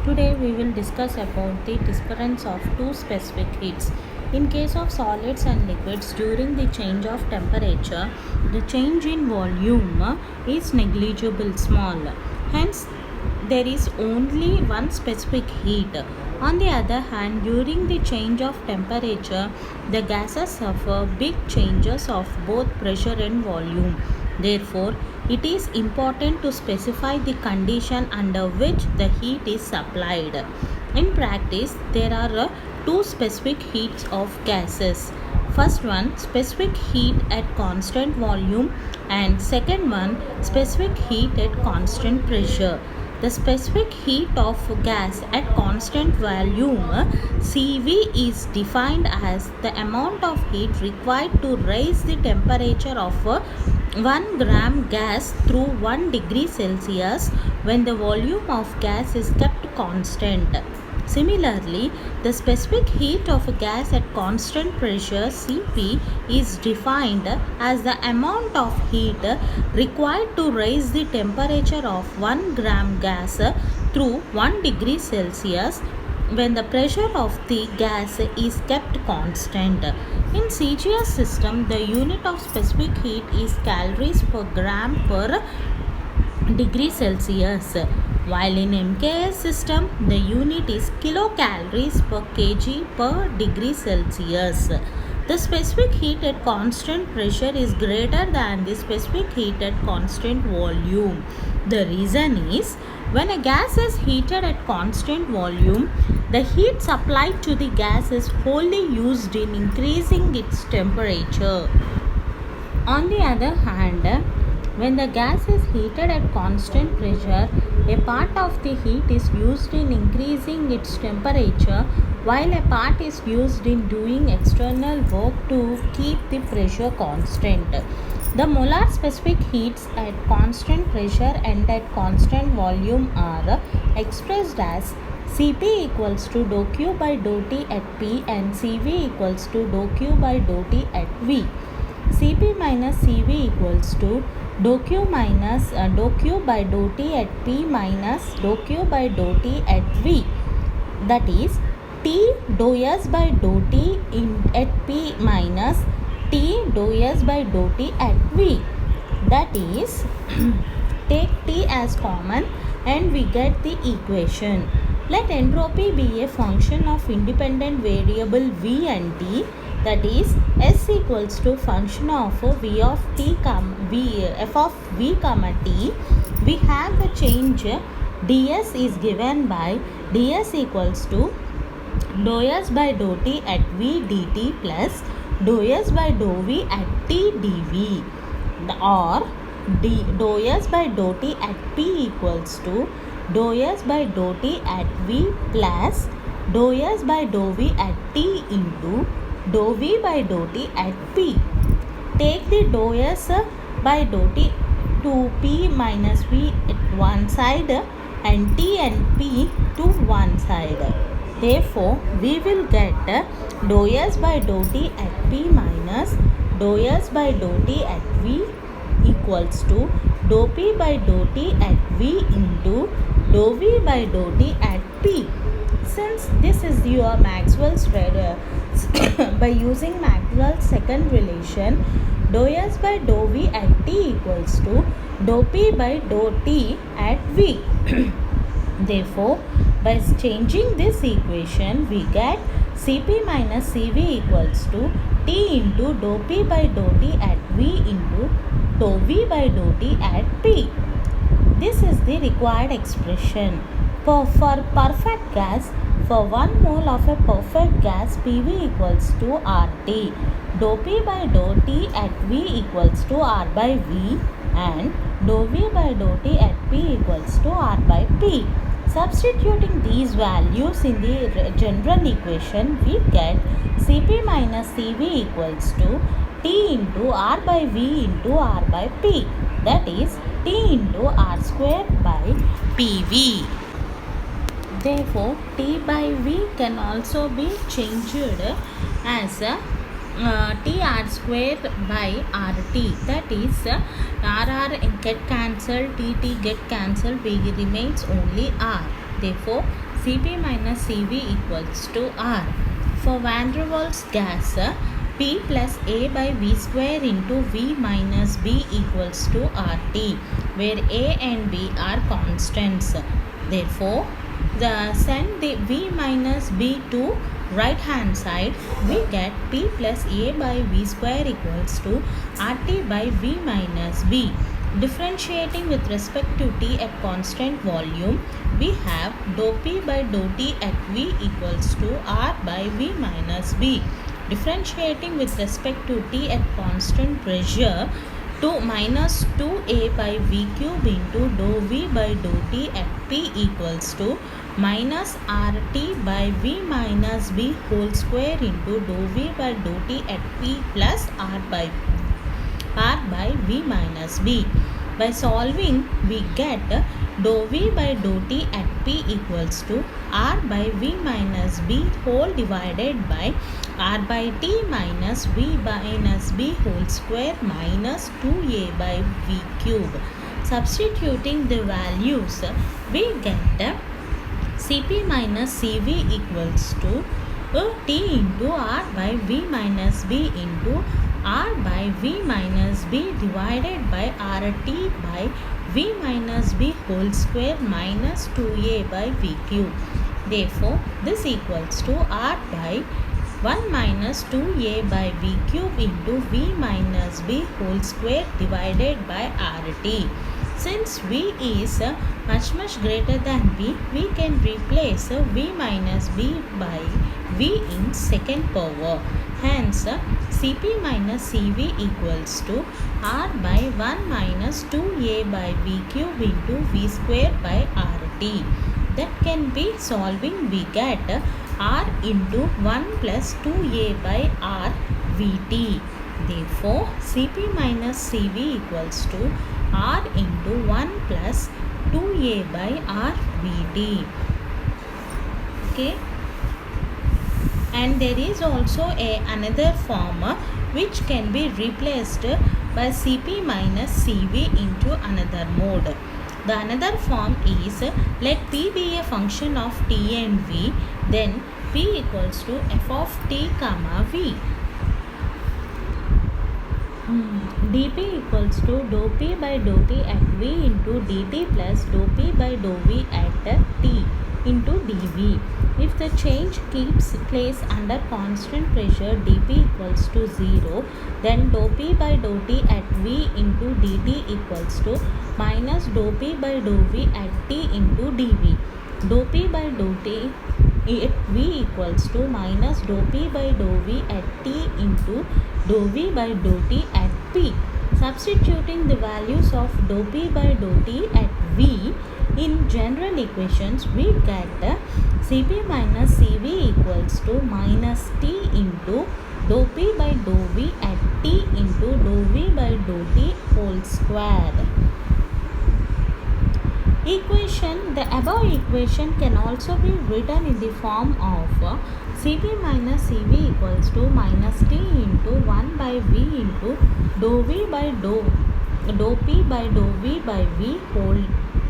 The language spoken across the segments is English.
Today we will discuss about the difference of two specific heats. In case of solids and liquids, during the change of temperature, the change in volume is negligible small. Hence, there is only one specific heat. On the other hand, during the change of temperature, the gases suffer big changes of both pressure and volume. Therefore, it is important to specify the condition under which the heat is supplied. In practice, there are two specific heats of gases. First one, specific heat at constant volume, and second one, specific heat at constant pressure. The specific heat of gas at constant volume Cv is defined as the amount of heat required to raise the temperature of 1 gram gas through 1 degree Celsius when the volume of gas is kept constant. Similarly, the specific heat of a gas at constant pressure Cp is defined as the amount of heat required to raise the temperature of 1 gram gas through 1 degree Celsius when the pressure of the gas is kept constant. In CGS system, the unit of specific heat is calories per gram per degree Celsius, while in MKS system the unit is kilocalories per kg per degree Celsius. The specific heat at constant pressure is greater than the specific heat at constant volume. The reason is, when a gas is heated at constant volume, the heat supplied to the gas is wholly used in increasing its temperature. On the other hand, when the gas is heated at constant pressure, a part of the heat is used in increasing its temperature, while a part is used in doing external work to keep the pressure constant. The molar specific heats at constant pressure and at constant volume are expressed as Cp equals to dou Q by dou T at P and Cv equals to dou Q by dou T at V. Cp minus Cv equals to dou Q minus dou Q by dou T at P minus dou Q by dou T at V. That is T dou S by dou T at P minus T dou S by dou T at V. That is, take T as common and we get the equation. Let entropy be a function of independent variable V and T. That is, S equals to function of V of T, F of V comma T. We have the change ds is given by ds equals to dou S by dou T at V dt plus dou S by dou V at T dV, or dou S by dou T at P equals to dou S by dou T at V plus dou S by dou V at T into dou V by dou T at P. Take the dou S by dou T to P minus V at one side and T and P to one side. Therefore, we will get dou S by dou T at P minus dou S by dou T at V equals to dou P by dou T at V into dou V by dou T at P. Since this is your Maxwell's by using Maxwell's second relation, dou S by dou V at T equals to dou P by dou T at V. Therefore, by changing this equation, we get Cp minus Cv equals to T into dou P by dou T at V into dou V by dou T at P. This is the required expression. For perfect gas, for 1 mole of a perfect gas, PV equals to RT. Dou P by dou T at V equals to R by V and dou V by dou T at P equals to R by P. Substituting these values in the general equation, we get Cp minus Cv equals to T into R by V into R by P. That is T into R square by PV. Therefore, T by V can also be changed as TR square by RT. That is, RR get cancelled, TT get cancelled, V remains only R. Therefore, Cp minus Cv equals to R. For van der Waals gas, P plus A by V square into V minus B equals to RT, where A and B are constants. Therefore, send the V minus B to right hand side, we get P plus A by V square equals to RT by V minus B. Differentiating with respect to T at constant volume, we have dou P by dou T at V equals to R by V minus B. Differentiating with respect to T at constant pressure, to minus 2A by V cube into dou V by dou T at P equals to minus RT by V minus B whole square into dou V by dou T at P plus R by V minus B. By solving, we get dou V by dou T at P equals to R by V minus B whole divided by R by T minus V minus B whole square minus 2A by V cube. Substituting the values, we get Cp minus Cv equals to T into R by V minus B into R by V minus B divided by RT by V minus B whole square minus 2A by V cube. Therefore, this equals to R by 1 minus 2A by V cube into V minus B whole square divided by RT. Since V is much greater than B, we can replace V minus B by V in second power. Hence, Cp minus Cv equals to R by 1 minus 2A by V cube into V square by RT. That can be solving, we get R into 1 plus 2A by R Vt. Therefore, Cp minus Cv equals to R into 1 plus 2A by R Vt. Okay. And there is also another form which can be replaced by Cp minus Cv into another mode. The another form is, let P be a function of T and V, then P equals to f of T comma V. dP equals to dou P by dou T at V into dt plus dou P by dou V at T into dV. If the change keeps place under constant pressure dP equals to 0, then dou P by dou T at V into dt equals to minus dou P by dou V at T into dV. Dou P by dou T at V equals to minus dou P by dou V at T into dou V by dou T at P. Substituting the values of dou P by dou T at V in general equations, we get Cp minus Cv equals to minus T into dou P by dou V at T into dou V by dou T whole squared. The above equation can also be written in the form of Cp minus Cv equals to minus T into 1 by V into dou V by dou P by dou V by V whole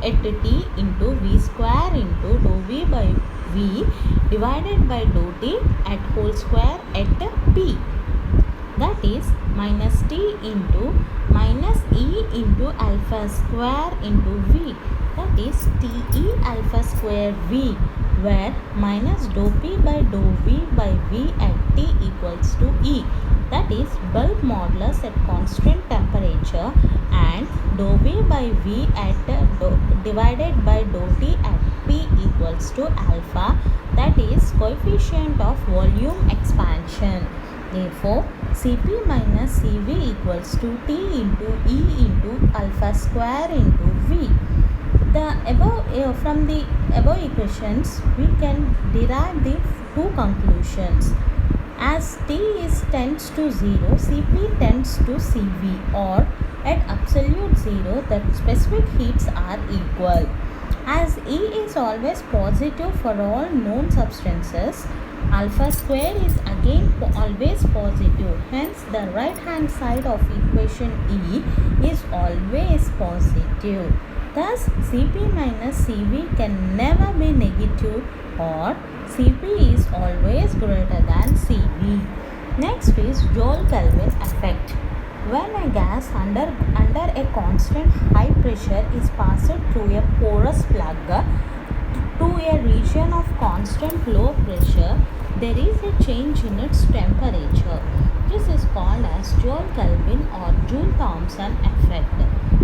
at T into V square into dou V by V divided by dou T at whole square at P. That is minus T into minus E into alpha square into V. That is Te alpha square V, where minus dou P by dou V by V at T equals to E. That is bulk modulus at constant temperature, and dou V by V at divided by dou T at P equals to alpha. That is coefficient of volume expansion. Therefore, Cp minus Cv equals to T into E into alpha square into V. From the above equations, we can derive the two conclusions. As T tends to 0, Cp tends to Cv, or at absolute 0, the specific heats are equal. As E is always positive for all known substances, alpha square is again always positive. Hence, the right hand side of equation E is always positive. Thus, Cp minus Cv can never be negative. positive or Cp is always greater than Cv. Next is Joule-Kelvin effect. When a gas under a constant high pressure is passed through a porous plug to a region of constant low pressure, there is a change in its temperature. This is called as Joule-Kelvin or Joule-Thomson effect.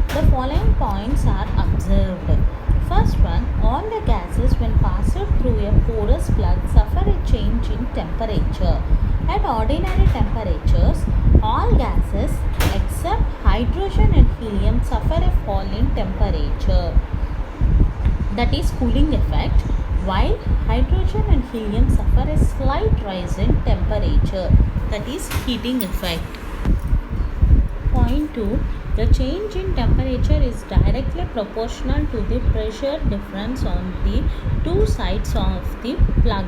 The following points are observed. First one, all the gases when passed through a porous plug suffer a change in temperature. At ordinary temperatures, all gases except hydrogen and helium suffer a fall in temperature, that is cooling effect, while hydrogen and helium suffer a slight rise in temperature, that is heating effect. Point 2. The change in temperature is directly proportional to the pressure difference on the two sides of the plug.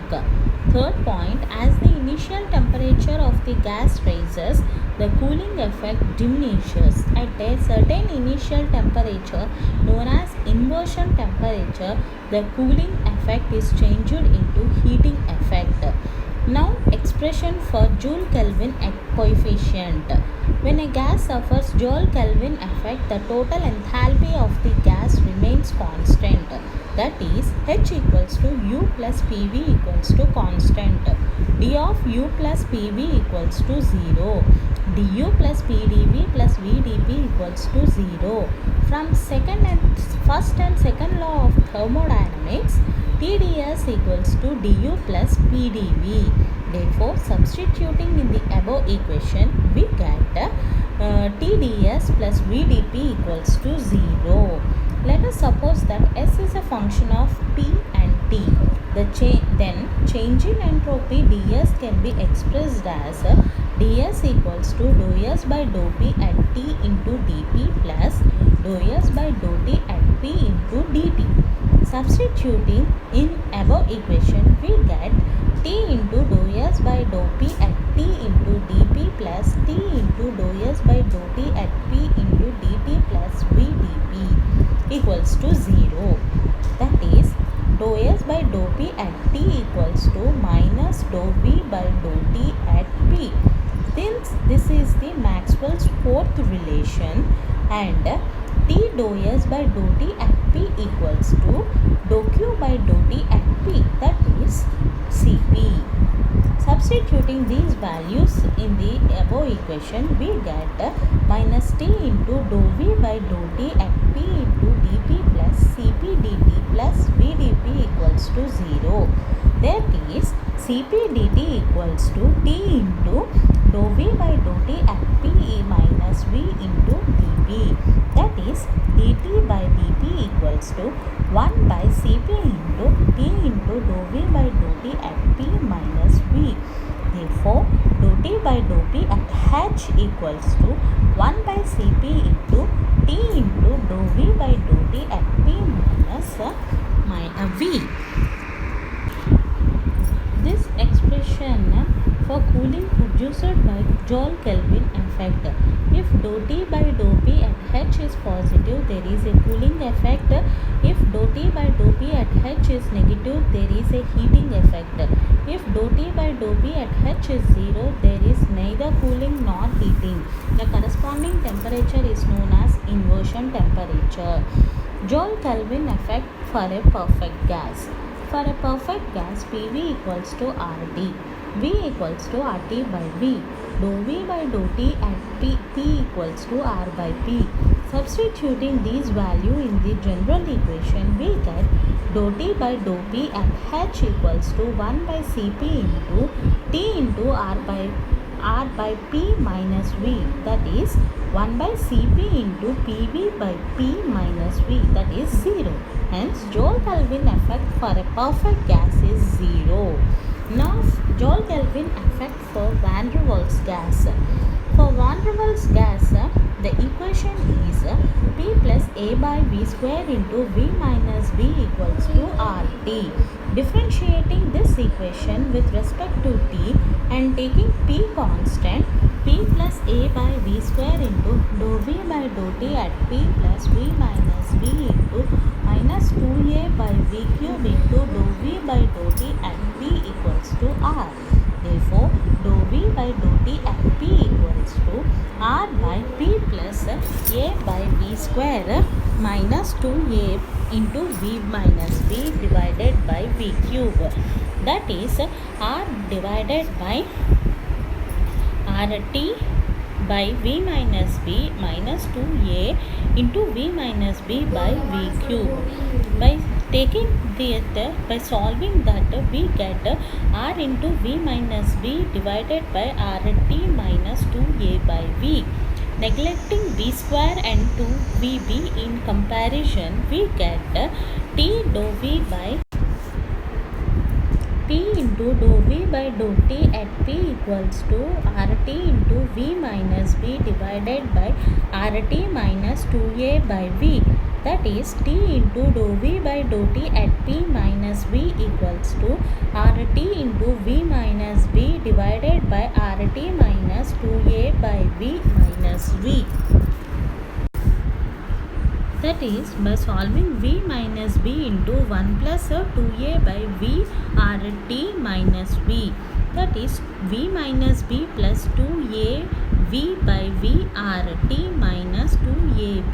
Third point, as the initial temperature of the gas rises, the cooling effect diminishes. At a certain initial temperature, known as inversion temperature, the cooling effect is changed into heating effect. Now, expression for Joule-Kelvin coefficient. When a gas suffers Joule-Kelvin effect, the total enthalpy of the gas remains constant. That is, H equals to U plus PV equals to constant. D of U plus PV equals to 0. du plus pdv plus vdp equals to 0. From first and second law of thermodynamics, TdS equals to du plus pdv. Therefore, substituting in the above equation, we get TdS plus vdp equals to 0. Let us suppose that S is a function of P and T. Then change in entropy ds can be expressed as ds equals to dou S by dou P at T into dP plus dou S by dou T at P into dt. Substituting in above equation, we get T into dou S by dou P at T into dP plus T into dou S by dou T at P into dt plus vdp equals to 0. That is, dou S by dou P at T equals to minus dou V by dou T at P. Since this is the Maxwell's fourth relation, and T dou S by dou T at P equals to dou Q by dou T at P, that is Cp. Substituting these values in the above equation, we get minus T into dou V by dou T at P into dP plus Cp dt plus vdp equals to 0. That is, Cp dt equals to T into dou V by dou T at P minus V into dP. That is, dt by dP equals to 1 by Cp into T into dou V by dou T at P minus V. Therefore, dou T by dou P at H equals to 1 by Cp into T into dou V by dou T at P minus V. This expression for cooling produced by Joule-Kelvin effect. If dou T by dou P at H is positive, there is a cooling effect. If dou T by dou P at H is negative, there is a heating effect. If dou T by dou P at H is 0, there is neither cooling nor heating. The corresponding temperature is known as inversion temperature. Joule-Kelvin effect for a perfect gas. For a perfect gas, PV equals to RT. V equals to RT by V. Dou V by dou T at P equals to R by P. Substituting these values in the general equation, we get dou T by dou P at H equals to 1 by Cp into T into R by P minus V. That is 1 by Cp into PV by P minus V. That is 0. Hence, Joule-Kelvin effect for a perfect gas is 0. Now, Joule-Kelvin effect for Van der Waals gas. For Van der Waals gas, the equation is P plus A by V square into V minus V equals to RT. Differentiating this equation with respect to T and taking P constant, P plus A by V square into dou V by dou T at P plus V minus V into minus 2A by V cube into dou V t at p equals to r. Therefore, dou v by dou t at p equals to r by p plus a by v square minus 2a into v minus b divided by v cube. That is r divided by rt by v minus b minus 2a into v minus b by v cube. By solving that, we get r into v minus b divided by rt minus 2a by v. Neglecting v square and 2vb in comparison, we get t dou v by p into dou v by dou t at p equals to rt into v minus b divided by rt minus 2a by v. That is t into dou v by dou t at p minus v equals to rt into v minus b divided by rt minus 2a by v minus v. That is, by solving v minus b into 1 plus 2a by v rt minus v. That is, v minus b plus 2a v by v rt minus 2ab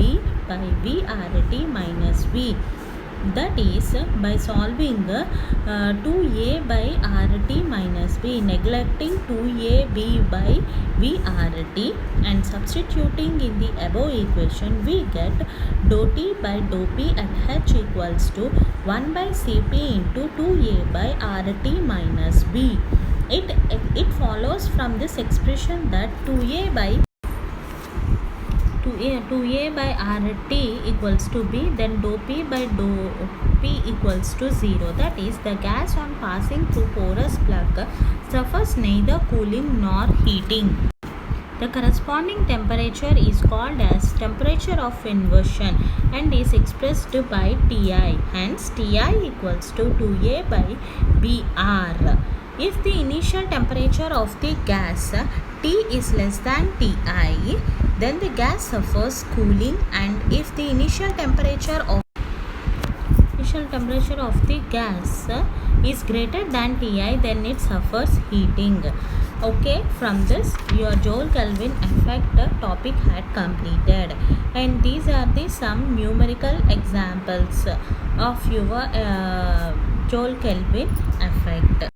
by v rt minus v. That is, by solving 2a by rt minus b, neglecting 2ab by v rt and substituting in the above equation, we get dou t by dou p at h equals to 1 by cp into 2a by rt minus b. It follows from this expression that 2a by rt equals to b, then dou p by dou p equals to 0. That is, the gas on passing through porous plug suffers neither cooling nor heating. The corresponding temperature is called as temperature of inversion and is expressed by Ti. Hence, Ti equals to 2a by Br. If the initial temperature of the gas T is less than Ti, then the gas suffers cooling, and if the initial temperature of the gas is greater than Ti, then it suffers heating. Okay, from this your Joule Kelvin effect topic had completed, and these are the some numerical examples of your Joule Kelvin effect.